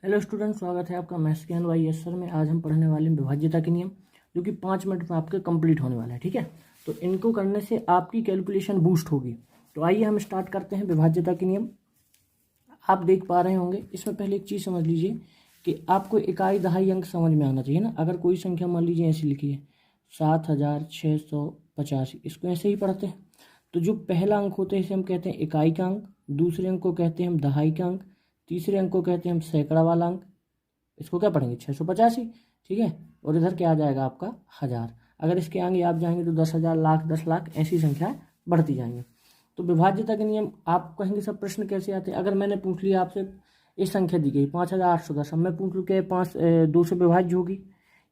Hello student, स्वागत है आपका मैथ्स के YS सर में। आज हम पढ़ने वाले हैं विभाज्यता के नियम, जो कि 5 मिनट में आपके कंप्लीट होने वाला है। ठीक है, तो इनको करने से आपकी कैलकुलेशन बूस्ट होगी। तो आइए हम स्टार्ट करते हैं विभाज्यता के नियम। आप देख पा रहे होंगे, इसमें पहले एक चीज़ समझ लीजिए कि आपको इकाई दहाई अंक समझ में आना चाहिए ना। अगर कोई संख्या मान लीजिए ऐसी लिखी है 7685, इसको ऐसे ही पढ़ते हैं। तो जो पहला अंक होता है इसे हम कहते हैं इकाई का अंक, दूसरे अंक को कहते हैं हम दहाई का अंक, तीसरे अंक को कहते हैं हम सैकड़ा वाला अंक। इसको क्या पढ़ेंगे 685। ठीक है, और इधर क्या आ जाएगा आपका 1000। अगर इसके आगे आप जाएंगे तो 10,000, लाख, 10 लाख, ऐसी संख्या बढ़ती जाएंगी। तो विभाज्यता के नियम आप कहेंगे सब प्रश्न कैसे आते हैं। अगर मैंने पूछ लिया आपसे, इस संख्या दी गई 5810, अब मैं पूछ लूँ क्या ये 2 से विभाज्य होगी,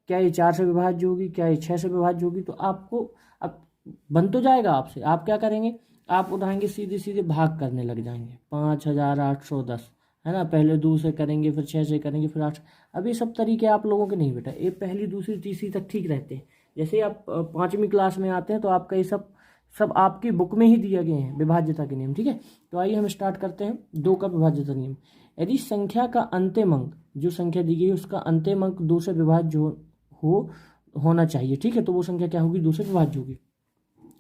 क्या ये 4 से विभाज्य होगी, क्या ये 6 से विभाज्य होगी, तो आपको अब बन तो जाएगा आपसे। आप क्या करेंगे, आप उठाएंगे सीधे सीधे भाग करने लग जाएंगे। 5810 है ना, पहले 2 से करेंगे, फिर 6 से करेंगे, फिर 8। अब ये सब तरीके आप लोगों के नहीं बेटा, ये पहली दूसरी तीसरी तक ठीक रहते हैं। जैसे ही आप 5वीं क्लास में आते हैं तो आपका ये सब आपकी बुक में ही दिए गए हैं विभाज्यता के नियम। ठीक है, तो आइए हम स्टार्ट करते हैं 2 का विभाज्यता नियम। यदि संख्या का अंतिम अंक, जो संख्या दी गई है उसका अंतिम अंक 2 से विभाज्य होना चाहिए। ठीक है, तो वो संख्या क्या होगी, 2 से विभाज्य होगी।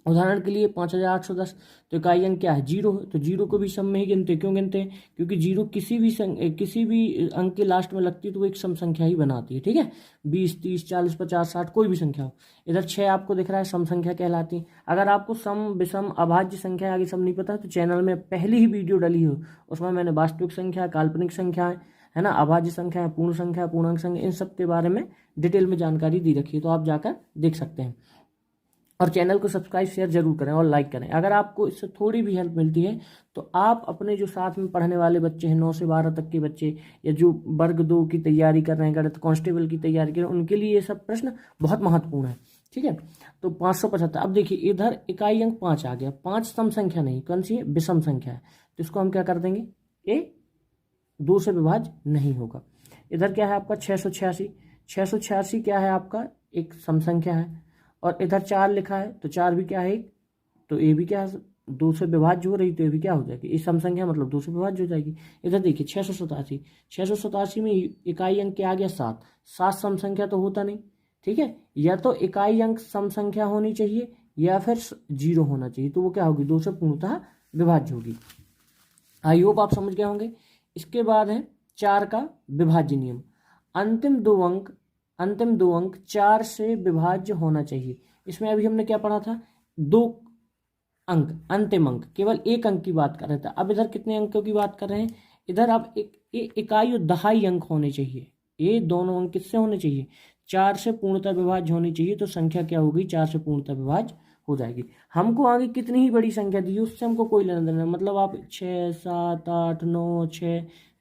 उदाहरण के लिए 5810, तो इकाई अंक क्या है, 0 है। तो 0 को भी सम में ही गिनते हैं। क्यों गिनते हैं, क्योंकि 0 किसी भी अंक के लास्ट में लगती है तो वो एक सम संख्या ही बनाती है। ठीक है, 20, 30, 40, 50, 60 कोई भी संख्या हो। इधर 6 आपको दिख रहा है, सम संख्या कहलाती है। अगर आपको सम, विषम, अभाज्य संख्या आगे सब नहीं पता तो चैनल में पहली ही वीडियो डली हो, उसमें मैंने वास्तविक संख्या, काल्पनिक संख्या है ना, अभाज्य संख्या, पूर्ण संख्या, पूर्णांक संख्या, इन सब के बारे में डिटेल में जानकारी दी रखी है, तो आप जाकर देख सकते हैं। और चैनल को सब्सक्राइब, शेयर जरूर करें और लाइक करें। अगर आपको इससे थोड़ी भी हेल्प मिलती है तो आप अपने जो साथ में पढ़ने वाले बच्चे हैं, 9 से 12 तक के बच्चे, या जो वर्ग 2 की तैयारी कर रहे हैं, गणित कांस्टेबल की तैयारी कर रहे हैं, उनके लिए ये सब प्रश्न बहुत महत्वपूर्ण है। ठीक है, तो 575। अब देखिए इधर इकाई अंक 5 आ गया। 5 सम संख्या नहीं, कौन सी है, विषम संख्या है। तो इसको हम क्या कर देंगे, ये 2 से विभाज्य नहीं होगा। इधर क्या है आपका 686। 686 क्या है आपका, एक सम संख्या है। और इधर 4 लिखा है, तो 4 भी क्या है, एक, तो ये भी क्या है, 2 से विभाज्य हो रही, तो ये भी क्या हो जाएगी, इस सम संख्या मतलब 2 से विभाज्य हो जाएगी। इधर देखिए 687। 687 में इकाई अंक क्या आ गया, 7। 7 सम संख्या तो होता नहीं। ठीक है, या तो इकाई अंक सम संख्या होनी चाहिए या फिर 0 होना चाहिए, तो वो क्या होगी, 2 से पूर्णतः विभाज्य होगी। आई होप आप समझ गए होंगे। इसके बाद है 4 का विभाज्य नियम। अंतिम दो अंक 4 से विभाज्य होना चाहिए। इसमें अभी हमने क्या पढ़ा था, 2 अंक, अंतिम अंक, केवल 1 अंक की बात कर रहे थे। अब इधर कितने अंकों की बात कर रहे हैं, इधर अब एक इकाई और दहाई अंक होने चाहिए। ये दोनों अंक किससे होने चाहिए, 4 से पूर्णतः विभाज्य होनी चाहिए। तो संख्या क्या होगी, 4 से पूर्णतः विभाज्य हो जाएगी। हमको आगे कितनी ही बड़ी संख्या दी उससे हमको कोई लेना देना, मतलब आप 6, 7, 8, 9, 6,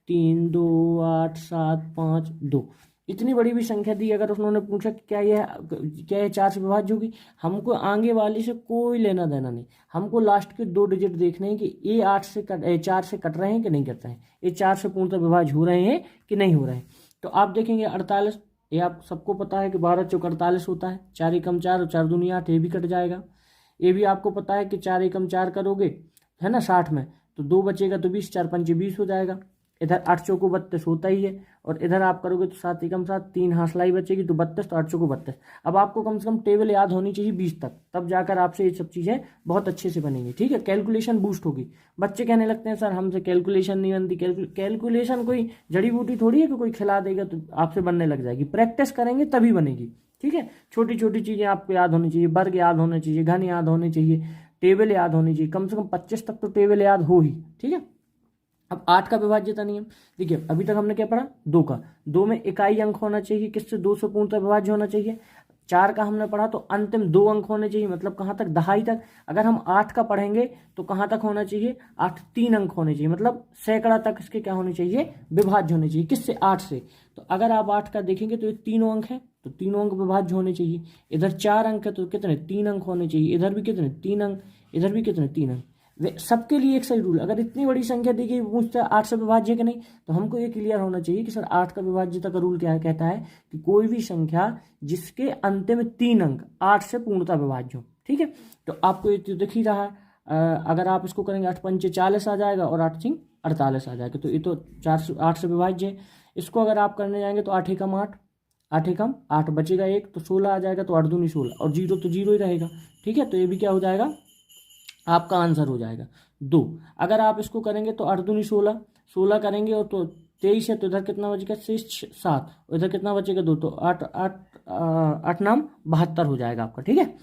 3, 2, 8, 7, 5, 2, इतनी बड़ी भी संख्या दी, अगर उन्होंने पूछा कि क्या यह 4 से विभाज्य होगी, हमको आगे वाली से कोई लेना देना नहीं। हमको लास्ट के 2 डिजिट देखने हैं कि ये 4 से कट रहे हैं कि नहीं कट रहे हैं, ये 4 से पूर्णतः विभाज्य हो रहे हैं कि नहीं हो रहे हैं। तो आप देखेंगे 48, ये आप सबको पता है कि 12 चौक 48 होता है। 4 एकम 4 और 4 दूनी 8, ये भी कट जाएगा। ये भी आपको पता है कि 4 एकम 4 करोगे है ना 60 में, तो 2 बचेगा तो 20, 4 पंचे 20 हो जाएगा। इधर 8 चौको 32 होता ही है, और इधर आप करोगे तो 7 एकम 7, 3 हासलाई बचेगी तो 32, तो 8 चौको 32। अब आपको कम से कम टेबल याद होनी चाहिए 20 तक, तब जाकर आपसे ये सब चीज़ें बहुत अच्छे से बनेंगी। ठीक है, कैलकुलेशन बूस्ट होगी। बच्चे कहने लगते हैं सर हमसे कैलकुलेशन नहीं बनती। कैलकुलेशन कोई जड़ी बूटी थोड़ी है कि कोई खिला देगा तो आपसे बनने लग जाएगी। प्रैक्टिस करेंगे तभी बनेगी। ठीक है, छोटी छोटी चीज़ें आपको याद होनी चाहिए, वर्ग याद होने चाहिए, घन याद होने चाहिए, टेबल याद होनी चाहिए, कम से कम 25 तक तो टेबल याद हो ही। ठीक है, अब 8 का विभाज्यता नियम देखिए, अभी तक हमने क्या पढ़ा, 2 का। 2 में इकाई अंक होना चाहिए, किससे, 2 से पूर्णतः विभाज्य होना चाहिए। 4 का हमने पढ़ा तो अंतिम 2 अंक होने चाहिए, मतलब कहाँ तक, दहाई तक। अगर हम 8 का पढ़ेंगे तो कहाँ तक होना चाहिए, 8 3 अंक होने चाहिए, मतलब सैकड़ा तक इसके क्या होने चाहिए, विभाज्य होने चाहिए। किससे, 8 से। तो अगर आप 8 का देखेंगे तो ये 3 अंक है, तो 3 अंक विभाज्य होने चाहिए। इधर 4 अंक है तो कितने, 3 अंक होने चाहिए। इधर भी कितने, 3 अंक, इधर भी कितने, 3 अंक। वे सबके लिए एक सही रूल। अगर इतनी बड़ी संख्या दी गई, पूछता है 8 से विभाज्य कि नहीं, तो हमको ये क्लियर होना चाहिए कि सर 8 का विभाज्यता का रूल क्या है, कहता है कि कोई भी संख्या जिसके अंतिम 3 अंक 8 से पूर्णतः विभाज्य हो। ठीक है, तो आपको ये तो दिख ही रहा है। अगर आप इसको करेंगे 8 पंचे 40 आ जाएगा और 8 सिंह 48 आ जाएगा, तो ये तो 8 से विभाज्य है। इसको अगर आप करने जाएंगे तो 8 एकम 8, 8 एकम 8 बचेगा 1, तो 16 आ जाएगा, तो 8 दूनी 16 और जीरो तो जीरो ही रहेगा। ठीक है, तो ये भी क्या हो जाएगा, आपका आंसर हो जाएगा 2। अगर आप इसको करेंगे तो 8 दूनी 16, 16 करेंगे और तो 23 है, तो इधर कितना बचेगा 6 7, और इधर कितना बचेगा 2, तो 8 8 8 नाम 72 हो जाएगा आपका। ठीक है,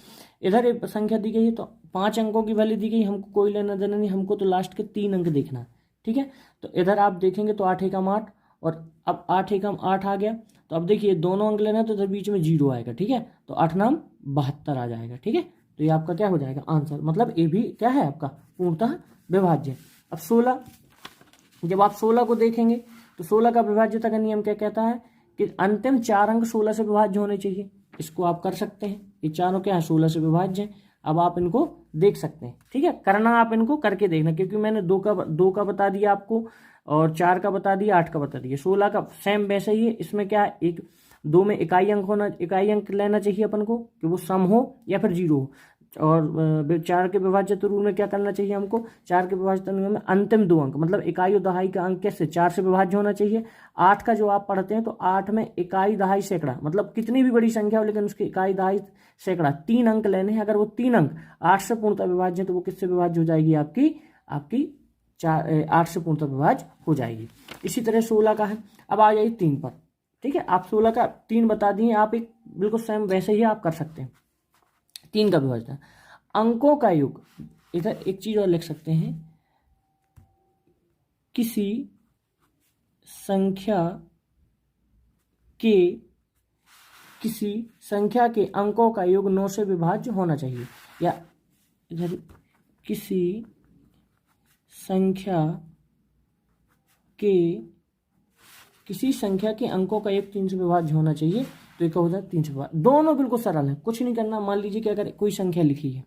इधर एक संख्या दी गई है तो 5 अंकों की वैल्यू दी गई, हमको कोई लेना देना नहीं, हमको तो लास्ट के 3 अंक देखना है। ठीक है, तो इधर आप देखेंगे तो 8 एकम 8, और अब 8 एकम 8 आ गया, तो अब देखिए दोनों अंक लेना है तो इधर बीच में 0 आएगा। ठीक है, तो 8 नाम 72 आ जाएगा। ठीक है, तो ये आपका क्या हो जाएगा आंसर, मतलब ये भी क्या है आपका पूर्णतः विभाज्य। अब 16, जब आप 16 को देखेंगे तो 16 का विभाज्यता का नियम क्या कहता है कि अंतिम 4 अंक 16 से विभाज्य होने चाहिए। इसको आप कर सकते हैं, ये चारों क्या है 16 से विभाज्य हैं। अब आप इनको देख सकते हैं। ठीक है, करना आप इनको करके देखना, क्योंकि मैंने 2 का बता दिया आपको, और 4 का बता दिया, 8 का बता दिया, 16 का सेम वैसे ही है। इसमें क्या है, 2 में इकाई अंक लेना चाहिए अपन को कि वो सम हो या फिर 0 हो। और 4 के विभाज्यता रूल में क्या करना चाहिए हमको, 4 के विभाज्यता नियम में अंतिम 2 अंक मतलब इकाई और दहाई का अंक कैसे 4 से विभाज्य होना चाहिए। 8 का जो आप पढ़ते हैं तो 8 में इकाई दहाई सैकड़ा, मतलब कितनी भी बड़ी संख्या हो लेकिन उसकी इकाई दहाई सैकड़ा 3 अंक लेने हैं। अगर वो 3 अंक 8 से पूर्णतः विभाज्य है तो वो किससे विभाज्य हो जाएगी, आपकी 8 से पूर्णतः विभाज्य हो जाएगी। इसी तरह 16 का है। अब आ जाइए 3 पर। ठीक है, आप 16 का 3 बता दिए, आप एक बिल्कुल सेम वैसे ही आप कर सकते हैं। 3 का विभाजन अंकों का योग, इधर एक चीज और लिख सकते हैं, किसी संख्या के अंकों का योग 9 से विभाज्य होना चाहिए, या इधर किसी संख्या के अंकों का योग 3 से विभाज्य होना चाहिए। तो एक हो जाए 3 से विभाज्य, दोनों बिल्कुल सरल है, कुछ नहीं करना। मान लीजिए कि अगर कोई संख्या लिखी है,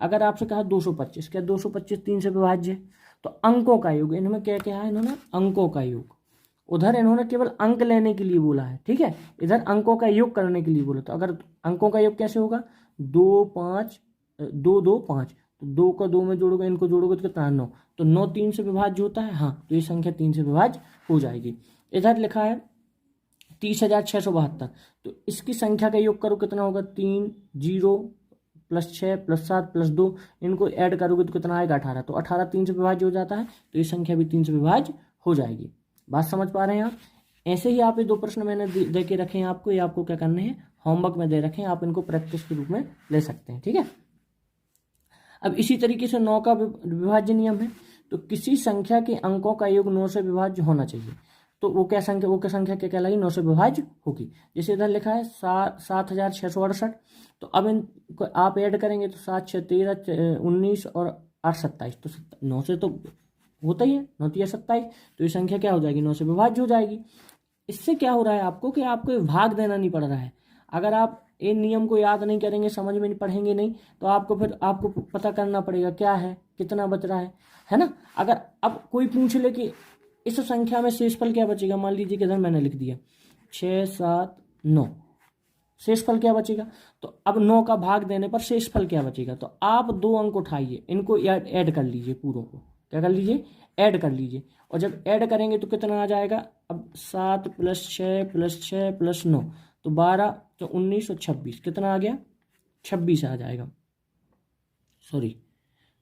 अगर आपसे कहा 225, क्या 225 3 से विभाज्य है, तो अंकों का योग, इन्होंने क्या कहा है, इन्होंने अंकों का योग, उधर इन्होंने केवल अंक लेने के लिए बोला है। ठीक है, इधर अंकों का योग करने के लिए बोला। तो अगर अंकों का योग कैसे होगा, 2 5 2 2 5, तो 2 का 2 में जोड़ोगे, इनको जोड़ोगे तो कितना 9, तो 9 3 से विभाज्य होता है। हाँ, तो ये संख्या 3 से विभाज्य हो जाएगी। इधर लिखा है 30,672, तो इसकी संख्या का योग करो कितना होगा, 3 0 प्लस 6 प्लस 7 प्लस 2, इनको ऐड करोगे तो कितना आएगा 18, तो 18 3 से विभाज्य हो जाता है, तो ये संख्या भी 3 से विभाज्य हो जाएगी। बात समझ पा रहे हैं आप। ऐसे ही आप ये 2 प्रश्न मैंने दे के रखे हैं आपको, ये आपको क्या करने हैं, होमवर्क में दे रखे हैं, आप इनको प्रैक्टिस के रूप में ले सकते हैं। ठीक है, अब इसी तरीके से 9 का विभाज्य नियम है, तो किसी संख्या के अंकों का योग 9 से विभाज्य होना चाहिए। तो वो क्या संख्या क्या कहलाएगी, 9 से विभाज्य होगी। जैसे इधर लिखा है 7,668, तो अब इनको आप ऐड करेंगे तो 7 6 13 19 और 8 27, तो 9 से तो होता ही है, 9 3 27, तो ये संख्या क्या हो जाएगी, 9 से विभाज्य हो जाएगी। इससे क्या हो रहा है आपको कि आपको भाग देना नहीं पड़ रहा है। अगर आप इन नियम को याद नहीं करेंगे, समझ में नहीं पढ़ेंगे नहीं, तो आपको पता करना पड़ेगा क्या है, कितना बच रहा है ना। अगर अब कोई पूछ ले कि इस संख्या में शेषफल क्या बचेगा, मान लीजिए कि इधर मैंने लिख दिया 6 7 9, शेषफल क्या बचेगा, तो अब 9 का भाग देने पर शेषफल क्या बचेगा, तो आप 2 अंक उठाइए, इनको ऐड कर लीजिए, पूरों को क्या कर लीजिए, ऐड कर लीजिए, और जब ऐड करेंगे तो कितना आ जाएगा, अब 7 प्लस 6 प्लस 6 प्लस 9, तो 12 तो 19 और 26, कितना आ गया 26 आ जाएगा, सॉरी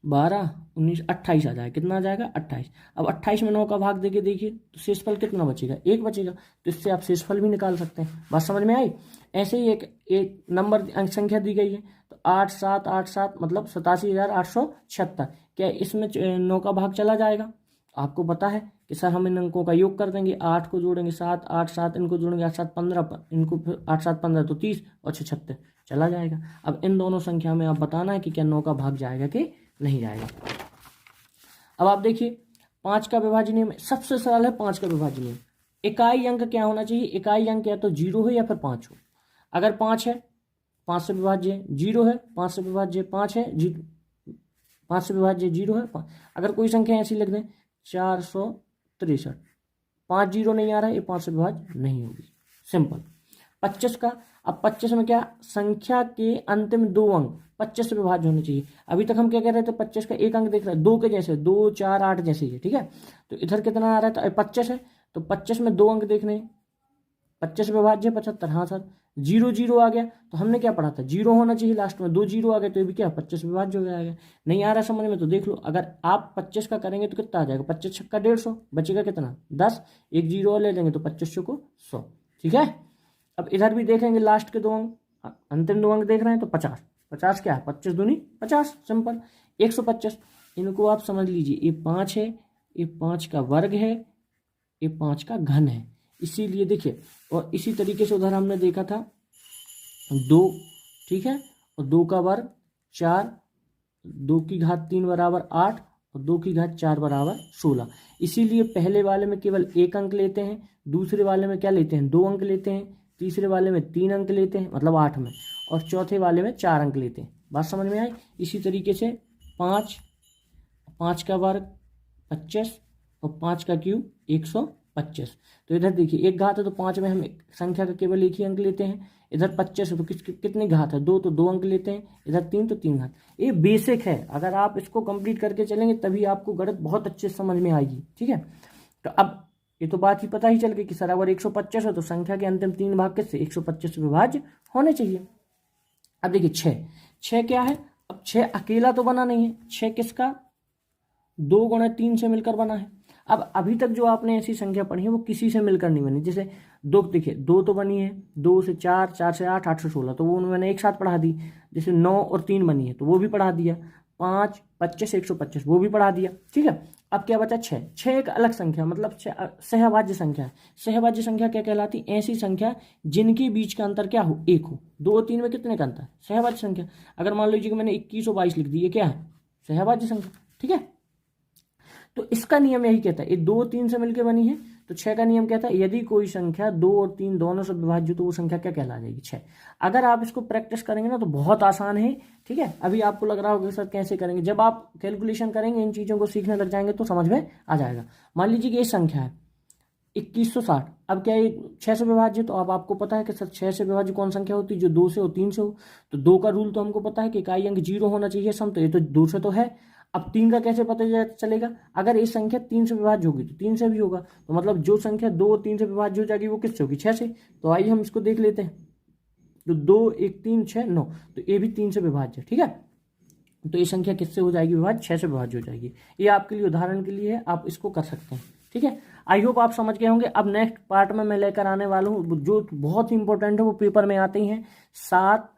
12 19 28 आ जाएगा, कितना आ जाएगा 28। अब 28 में 9 का भाग देके देखिए तो शेषफल कितना बचेगा, 1 बचेगा, तो इससे आप शेषफल भी निकाल सकते हैं। बात समझ में आई। ऐसे ही एक नंबर अंक संख्या दी गई है, तो 8 7 8 7 मतलब 87,876, क्या इसमें 9 का भाग चला जाएगा। आपको पता है कि सर हम इन अंकों का योग कर देंगे, 8 को जोड़ेंगे 7 8 7, इनको जोड़ेंगे 8 7 15, इनको फिर 8 7 15 तो 30 और 76 चला जाएगा। अब इन दोनों संख्या में आप बताना है कि क्या 9 का भाग जाएगा कि नहीं जाएगा। अब आप देखिए 5 का विभाज्य नियम सबसे सरल है। 5 का विभाज्य नियम, इकाई अंक क्या होना चाहिए, इकाई अंक या तो 0 हो या फिर 5 हो। अगर 5 है 5 से विभाज्य है, 0 है 5 से विभाज्य, 5 है 5 से विभाज्य 0 है 5। अगर कोई संख्या ऐसी लिख दें 463, 5 0 नहीं आ रहा है, ये 5 से विभाज्य नहीं होगी, सिंपल। 25 का, अब 25 में क्या, संख्या के अंतिम 2 अंक 25 से विभाज्य होने चाहिए। अभी तक हम क्या कह रहे थे, 25 का एक अंक देख रहे हैं 2 के जैसे, 2 4 8 जैसे ही है, ठीक है। तो इधर कितना आ रहा है, तो 25 है तो 25 में 2 अंक देखने हैं, 25 विभाज्य 75, हाँ सर। 0 0 आ गया तो हमने क्या पढ़ा था, 0 होना चाहिए लास्ट में, 2 0 आ गए तो ये भी क्या 25 विभाज्य हो जाएगा। नहीं आ रहा समझ में तो देख लो, अगर आप 25 का करेंगे तो कितना आ जाएगा, 25 छक्का 150, बचेगा कितना 10, एक 0 ले लेंगे तो 25 को 100, ठीक है। अब इधर भी देखेंगे लास्ट के 2 अंक, अंतिम 2 अंक देख रहे हैं तो 50, 50 क्या है 25 दूनी 50, सिंपल 125। इनको आप समझ लीजिए, ये 5 है, ये 5 का वर्ग है, ये 5 का घन है, इसीलिए देखिए। और इसी तरीके से उधर हमने देखा था 2, ठीक है, और 2 का वर्ग 4, 2 की घात 3 बराबर 8 और 2 की घात 4 बराबर 16। इसीलिए पहले वाले में केवल 1 अंक लेते हैं, दूसरे वाले में क्या लेते हैं 2 अंक लेते हैं, तीसरे वाले में 3 अंक लेते हैं मतलब 8 में, और चौथे वाले में 4 अंक लेते हैं। बात समझ में आई। इसी तरीके से 5 का वर्ग 25 और 5 का क्यूब 125। तो इधर देखिए एक घात है तो 5 में हम संख्या का केवल एक ही अंक लेते हैं, इधर 25 है तो कितनी घात है 2, तो 2 अंक लेते हैं, इधर 3 तो 3 घात। ये बेसिक है, अगर आप इसको कंप्लीट करके चलेंगे तभी आपको गणित बहुत अच्छे से समझ में आएगी, ठीक है। तो अब ये तो बात ही पता ही चल गई कि सर अगर 125 है तो संख्या के अंतिम 3 भाग किससे 125 से विभाज्य होने चाहिए। अब देखिए 6 क्या है, अब 6 अकेला तो बना नहीं है, 6 किसका 2 गुणा 3 से मिलकर बना है। अब अभी तक जो आपने ऐसी संख्या पढ़ी है वो किसी से मिलकर नहीं बनी, जैसे 2 देखिए 2 तो बनी है, 2 से 4, 4 से 8, 8 से 16 तो वो मैंने एक साथ पढ़ा दी। जैसे 9 और 3 बनी है तो वो भी पढ़ा दिया, 5, 25, 125 वो भी पढ़ा दिया, ठीक है। अब क्या बचा 6 एक अलग संख्या, मतलब सहभाज्य संख्या है। सहभाज्य संख्या क्या कहलाती, ऐसी संख्या जिनके बीच का अंतर क्या हो 1 हो। 2 और 3 में कितने का अंतर, सहभाज्य संख्या। अगर मान लीजिए कि मैंने 21 और 22 लिख दी, ये क्या है सहभाज्य संख्या, ठीक है। तो इसका नियम यही कहता है, ये 2 3 से मिलकर बनी है तो 6 का नियम कहता है यदि कोई संख्या 2 और 3 दोनों से विभाज्य तो वो संख्या क्या कहला जाएगी 6। अगर आप इसको प्रैक्टिस करेंगे ना तो बहुत आसान है, ठीक है। अभी आपको लग रहा होगा सर कैसे करेंगे, जब आप कैलकुलेशन करेंगे इन चीज़ों को सीखने लग जाएंगे तो समझ में आ जाएगा। मान लीजिए कि ये संख्या है 2160, अब क्या ये 6 से विभाज्य, तो अब आपको पता है कि सर 6 से विभाज्य कौन संख्या होती है जो 2 से और 3 से हो। तो 2 का रूल तो हमको पता है कि इकाई अंक 0 होना चाहिए सम, तो ये तो 2 से तो है। अब 3 का कैसे पता चलेगा, अगर ये संख्या 3 से विभाज्य होगी तो 3 से भी होगा, तो मतलब जो संख्या 2 और 3 से विभाज्य हो जाएगी वो किससे होगी 6 से। तो आइए हम इसको देख लेते हैं, तो 2 1 3 6 9, तो ये भी 3 से विभाज्य, ठीक है। तो ये संख्या किससे हो जाएगी विभाज्य, 6 से विभाज्य हो जाएगी। ये आपके लिए उदाहरण के लिए है, आप इसको कर सकते हैं, ठीक है। आई होप आप समझ गए होंगे। अब नेक्स्ट पार्ट में मैं लेकर आने वाला हूँ जो बहुत ही इंपॉर्टेंट है, वो पेपर में आते ही हैं 7,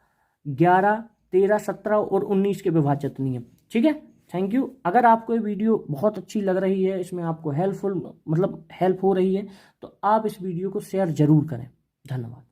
11, 13, 17 और 19 के विभाज्य नियम, ठीक है। Thank you. अगर आपको ये वीडियो बहुत अच्छी लग रही है, इसमें आपको हेल्प हो रही है, तो आप इस वीडियो को शेयर जरूर करें। धन्यवाद।